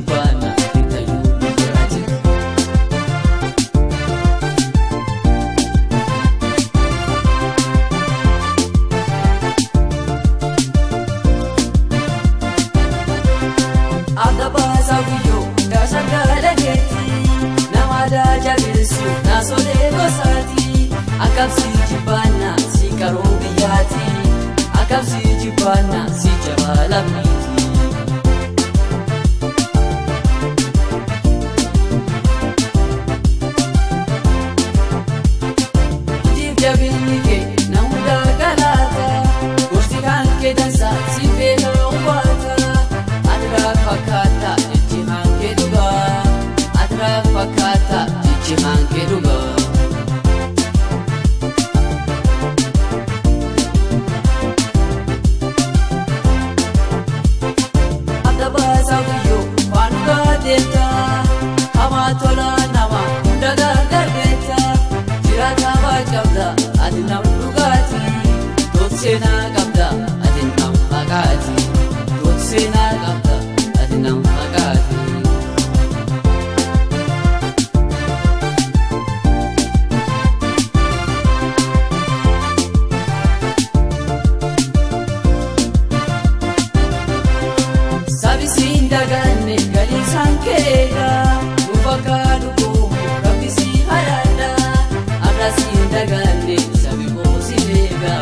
jibbaana tayyuu biyyaati. Abda baasaa guyyoo gaasa gaadhageetti nama daajabeessu naasolee gosaati. Akabsi jibbaana si karoo biyyaati. Akabsi jibbaana si jabaa lammiiti. Diif jabinni kee na hundaa galaata. Gosti kan kee dansaa si beeka uwwaata. Atiraaf fakkaata jechi hankee dhugaa. Atiraaf fakkaata jechi hankee dhugaa. Amatola nama daga gargeta jirata bajabda adinam lugati dotsena gamda adinam magati dotsena gamda adinam magati. Sabisin dagane galisan kega Fakadu ko kapisi harada arasin dagane sabi ko silega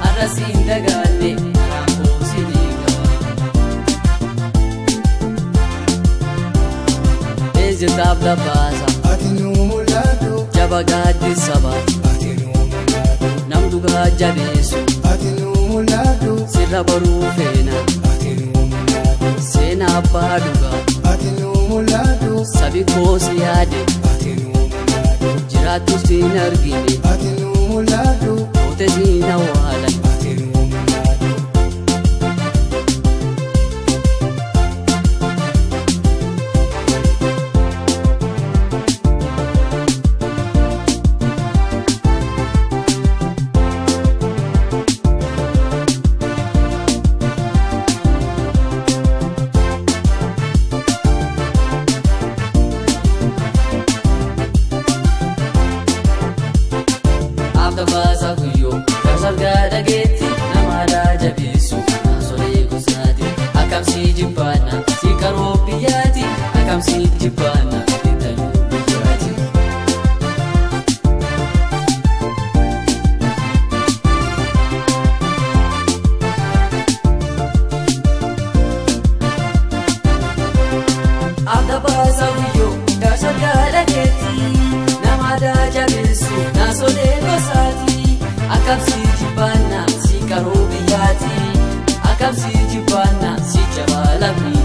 arasin dagane arambo silega Eze tabla basa atinu mulado jabagadi saba atinu mulado namduga jabesu atinu mulado sirabaru fena atinu mulado sena paduga atinu mulado sabi ko siyaade atinu mulado jiratu sin argine atinu mulado ote sina wala atinu mulado. Abda baasaa guyyoo gaasa gaadhageetti nama daajabeessu naasolee gosaati. Akkamsi jibbaana si karoo biyyaati. Akkamsi jibbaana tayyuu biyyaati. Abda baasaa guyyoo gaasa gaadhageetti nama daajabeessu naasolee gosaati. Akabsi jibbaana si karoo biyyaati. Akabsi jibbaana si jabaa lammiiti.